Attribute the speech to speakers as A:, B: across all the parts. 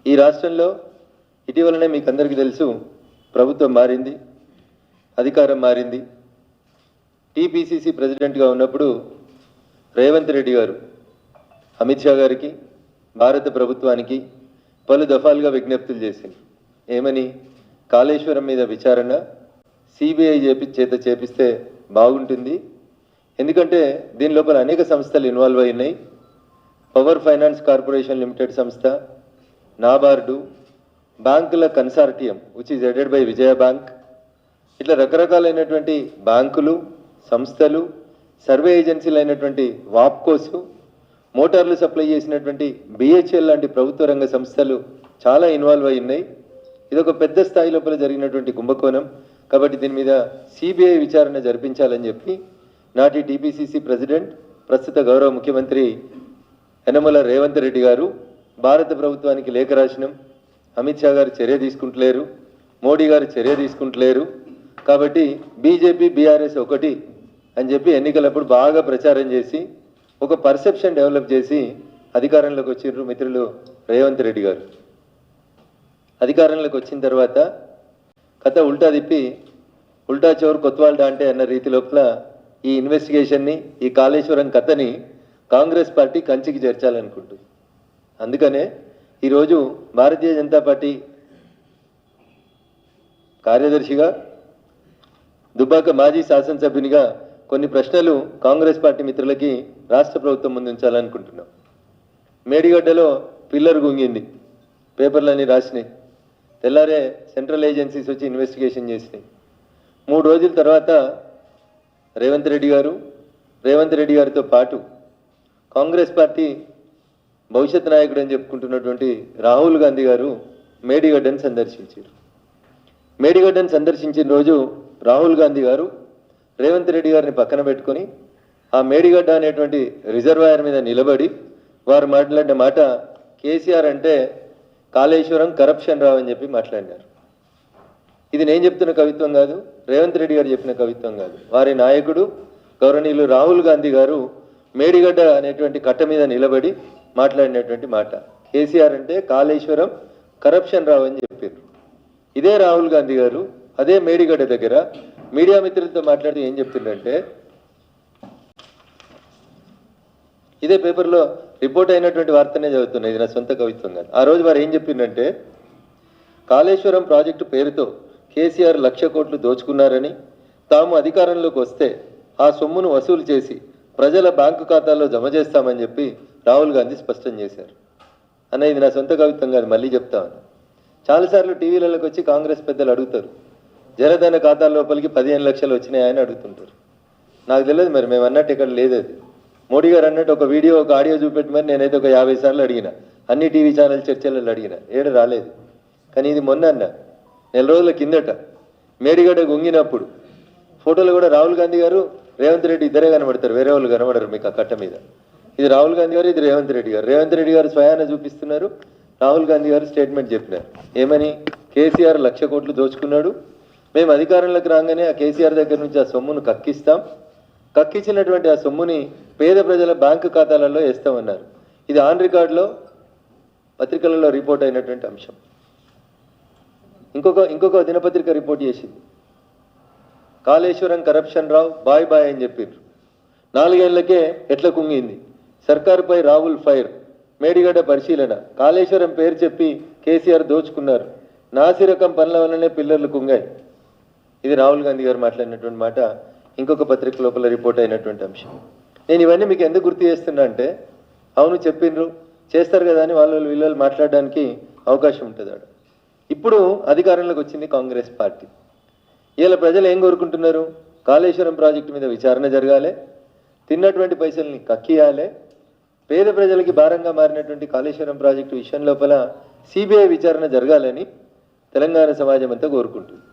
A: ఈ రాష్ట్రంలో ఇటీవలనే మీకు అందరికీ తెలుసు, ప్రభుత్వం మారింది, అధికారం మారింది. టీపీసీసీ ప్రెసిడెంట్గా ఉన్నప్పుడు రేవంత్ రెడ్డి గారు అమిత్ షా గారికి, భారత ప్రభుత్వానికి పలు దఫాలుగా విజ్ఞప్తులు చేసింది. ఏమని? కాళేశ్వరం మీద విచారణ సిబిఐ చేత చేపిస్తే బాగుంటుంది, ఎందుకంటే దీని లోపల అనేక సంస్థలు ఇన్వాల్వ్ అయి ఉన్నాయి. పవర్ ఫైనాన్స్ కార్పొరేషన్ లిమిటెడ్ సంస్థ, నాబార్డు, బ్యాంకుల consortium which is headed by Vijaya bank, ఇట్లా రకరకాలైనటువంటి బ్యాంకులు, సంస్థలు, సర్వే ఏజెన్సీలు అయినటువంటి వాప్కోస్, మోటార్లు సప్లై చేసినటువంటి బిహెచ్ఎల్ లాంటి ప్రభుత్వ రంగ సంస్థలు చాలా ఇన్వాల్వ్ అయి ఉన్నాయి. ఇది ఒక పెద్ద స్థాయి లోపల జరిగినటువంటి కుంభకోణం. కాబట్టి దీని మీద సిబిఐ విచారణ జరిపించాలని చెప్పి నాటి టీపీసీసీ ప్రెసిడెంట్, ప్రస్తుత గౌరవ ముఖ్యమంత్రి యనమల రేవంత్ రెడ్డి గారు భారత ప్రభుత్వానికి లేఖ రాసినాం. అమిత్ షా గారు చర్య తీసుకుంటలేరు, మోడీ గారు చర్య తీసుకుంటలేరు, కాబట్టి బీజేపీ బీఆర్ఎస్ ఒకటి అని చెప్పి ఎన్నికలప్పుడు బాగా ప్రచారం చేసి ఒక పర్సెప్షన్ డెవలప్ చేసి అధికారంలోకి వచ్చిండ్రు మిత్రులు రేవంత్ రెడ్డి గారు. అధికారంలోకి వచ్చిన తర్వాత కథ ఉల్టా తిప్పి ఉల్టా చోర్ కొత్వాల్డా అంటే అన్న రీతి లోపల ఈ ఇన్వెస్టిగేషన్ని, ఈ కాళేశ్వరం కథని కాంగ్రెస్ పార్టీ కంచికి చేర్చాలనుకుంటుంది. అందుకనే ఈరోజు భారతీయ జనతా పార్టీ కార్యదర్శిగా, దుబ్బాక మాజీ శాసనసభ్యునిగా కొన్ని ప్రశ్నలు కాంగ్రెస్ పార్టీ మిత్రులకి రాష్ట్ర ప్రభుత్వం ముందు ఉంచాలనుకుంటున్నాం. మేడిగడ్డలో పిల్లర్ గుంగింది, పేపర్లన్నీ రాసినాయి, తెల్లారే సెంట్రల్ ఏజెన్సీస్ వచ్చి ఇన్వెస్టిగేషన్ చేసినాయి. 3 రోజుల తర్వాత రేవంత్ రెడ్డి గారితో పాటు కాంగ్రెస్ పార్టీ భవిష్యత్ నాయకుడు అని చెప్పుకుంటున్నటువంటి రాహుల్ గాంధీ గారు మేడిగడ్డను సందర్శించారు. మేడిగడ్డను సందర్శించిన రోజు రాహుల్ గాంధీ గారు రేవంత్ రెడ్డి గారిని పక్కన పెట్టుకొని ఆ మేడిగడ్డ అనేటువంటి రిజర్వాయర్ మీద నిలబడి వారు మాట్లాడిన మాట, కేసీఆర్ అంటే కాళేశ్వరం కరప్షన్ రావు అని చెప్పి మాట్లాడినారు. ఇది నేను చెప్తున్న కవిత్వం కాదు, రేవంత్ రెడ్డి గారు చెప్పిన కవిత్వం కాదు. వారి నాయకుడు గౌరవనీయులు రాహుల్ గాంధీ గారు మేడిగడ్డ అనేటువంటి కట్ట మీద నిలబడి మాట్లాడినటువంటి మాట, కేసీఆర్ అంటే కాళేశ్వరం కరప్షన్ రావు అని చెప్పారు. ఇదే రాహుల్ గాంధీ గారు అదే మేడిగడ్డ దగ్గర మీడియా మిత్రులతో మాట్లాడుతూ ఏం చెప్తుందంటే, ఇదే పేపర్లో రిపోర్ట్ అయినటువంటి వార్తనే చదువుతున్నాయి, ఇది నా సొంత కవిత్వం కాదు. ఆ రోజు వారు ఏం చెప్పిందంటే, కాళేశ్వరం ప్రాజెక్టు పేరుతో కేసీఆర్ 1,00,000 కోట్లు దోచుకున్నారని, తాము అధికారంలోకి వస్తే ఆ సొమ్మును వసూలు చేసి ప్రజల బ్యాంకు ఖాతాల్లో జమ చేస్తామని చెప్పి రాహుల్ గాంధీ స్పష్టం చేశారు. అన్న ఇది నా సొంత కవిత్వం కాదు, మళ్ళీ చెప్తామని. చాలాసార్లు టీవీలలోకి వచ్చి కాంగ్రెస్ పెద్దలు అడుగుతారు, జనధన ఖాతాల లోపలికి 15 లక్షలు వచ్చినాయని అడుగుతుంటారు. నాకు తెలియదు మరి, మేము అన్నట్టు ఇక్కడ లేదు. అది మోడీ గారు అన్నట్టు ఒక వీడియో, ఒక ఆడియో చూపెట్టమని నేనైతే ఒక 50 సార్లు అడిగిన, అన్ని టీవీ ఛానల్ చర్చలలో అడిగిన, ఏడు రాలేదు. కానీ ఇది మొన్న అన్న 4 రోజుల కిందట మేడిగడ్డ గుంగినప్పుడు ఫోటోలు కూడా రాహుల్ గాంధీ గారు రేవంత్ రెడ్డి ఇద్దరే కనబడతారు, వేరే వాళ్ళు కనబడరు మీకు ఆ కట్ట మీద. ఇది రాహుల్ గాంధీ గారు, ఇది రేవంత్ రెడ్డి గారు. రేవంత్ రెడ్డి గారు స్వయాన చూపిస్తున్నారు, రాహుల్ గాంధీ గారు స్టేట్మెంట్ చెప్పినారు. ఏమని? కేసీఆర్ 1,00,000 కోట్లు దోచుకున్నాడు, మేము అధికారంలోకి రాగానే ఆ కేసీఆర్ దగ్గర నుంచి ఆ సొమ్మును కక్కిస్తాం, కక్కించినటువంటి ఆ సొమ్ముని పేద ప్రజల బ్యాంకు ఖాతాలలో వేస్తామన్నారు. ఇది ఆన్ రికార్డులో పత్రికలలో రిపోర్ట్ అయినటువంటి అంశం. ఇంకొక దినపత్రిక రిపోర్ట్ చేసింది, కాళేశ్వరం కరప్షన్ రావు బాయ్ బాయ్ అని చెప్పారు. 4 ఏళ్లకే ఎట్లా కుంగింది, సర్కారుపై రాహుల్ ఫైర్, మేడిగడ్డ పరిశీలన, కాళేశ్వరం పేరు చెప్పి కేసీఆర్ దోచుకున్నారు, నాసిరకం పనుల వల్లనే పిల్లర్లు కుంగాయి. ఇది రాహుల్ గాంధీ గారు మాట్లాడినటువంటి మాట, ఇంకొక పత్రిక లోపల రిపోర్ట్ అయినటువంటి అంశం. నేను ఇవన్నీ మీకు ఎందుకు గుర్తు చేస్తున్నా అంటే, అవును చెప్పిండ్రు చేస్తారు కదా అని వీళ్ళు మాట్లాడడానికి అవకాశం ఉంటుంది. ఇప్పుడు అధికారంలోకి వచ్చింది కాంగ్రెస్ పార్టీ. ఇలా ప్రజలు ఏం కోరుకుంటున్నారు? కాళేశ్వరం ప్రాజెక్టు మీద విచారణ జరగాలి, తిన్నటువంటి పైసల్ని కక్కియాలి, పేద ప్రజలకి భారంగా మారినటువంటి కాళేశ్వరం ప్రాజెక్టు విషయం లోపల సిబిఐ విచారణ జరగాలని తెలంగాణ సమాజం అంతా కోరుకుంటుంది.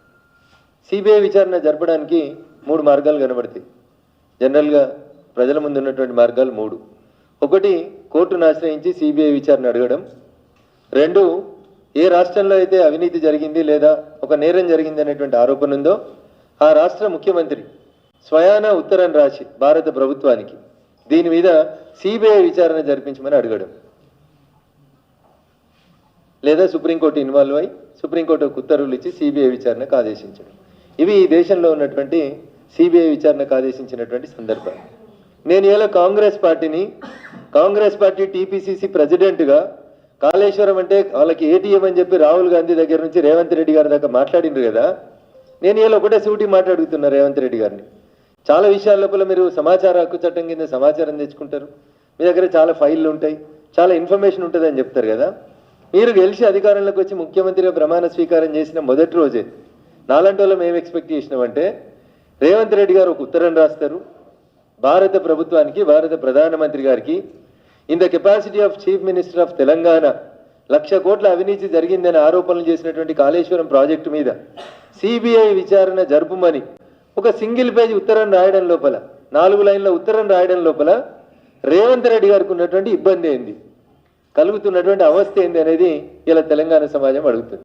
A: సిబిఐ విచారణ జరపడానికి 3 మార్గాలు కనబడతాయి. జనరల్గా ప్రజల ముందు ఉన్నటువంటి మార్గాలు 3. 1, కోర్టును ఆశ్రయించి సిబిఐ విచారణ అడగడం. 2, ఏ రాష్ట్రంలో అయితే అవినీతి జరిగింది లేదా ఒక నేరం జరిగింది అనేటువంటి ఆరోపణ ఉందో ఆ రాష్ట్ర ముఖ్యమంత్రి స్వయాన ఉత్తరం రాసి భారత ప్రభుత్వానికి దీని మీద సిబిఐ విచారణ జరిపించమని అడగడం. లేదా సుప్రీంకోర్టు ఇన్వాల్వ్ అయి సుప్రీంకోర్టు ఉత్తర్వులు ఇచ్చి సిబిఐ విచారణకు ఆదేశించడం. ఇవి ఈ దేశంలో ఉన్నటువంటి సిబిఐ విచారణకు ఆదేశించినటువంటి సందర్భాలు. నేను ఇలా కాంగ్రెస్ పార్టీ టీపీసీసీ ప్రెసిడెంట్గా కాళేశ్వరం అంటే వాళ్ళకి ఏటీఎం అని చెప్పి రాహుల్ గాంధీ దగ్గర నుంచి రేవంత్ రెడ్డి గారి దాకా మాట్లాడిండ్రు కదా. నేను ఇలా ఒకటే సూటి మాట్లాడుతున్నా రేవంత్ రెడ్డి గారిని. చాలా విషయాల లోపల మీరు సమాచార హక్కు చట్టం కింద సమాచారం తెచ్చుకుంటారు, మీ దగ్గర చాలా ఫైళ్ళు ఉంటాయి, చాలా ఇన్ఫర్మేషన్ ఉంటుంది అని చెప్తారు కదా. మీరు గెలిచి అధికారంలోకి వచ్చి ముఖ్యమంత్రిగా ప్రమాణ స్వీకారం చేసిన మొదటి రోజే నాలాంటి వాళ్ళం ఏం ఎక్స్పెక్ట్ చేసినామంటే రేవంత్ రెడ్డి గారు ఒక ఉత్తరం రాస్తారు భారత ప్రభుత్వానికి, భారత ప్రధానమంత్రి గారికి, in the capacity of chief minister of Telangana 1,00,000 కోట్ల అవినీతి జరిగిందని ఆరోపణలు చేసినటువంటి కాళేశ్వరం ప్రాజెక్టు మీద సిబిఐ విచారణ జరుపుమని ఒక సింగిల్ పేజ్ ఉత్తరం రాయడం లోపల, 4 లైన్ల ఉత్తరం రాయడం లోపల రేవంత్ రెడ్డి గారికి ఉన్నటువంటి ఇబ్బంది ఏంది, కలుగుతున్నటువంటి అవస్థ ఏంది అనేది ఇలా తెలంగాణ సమాజం అడుగుతుంది.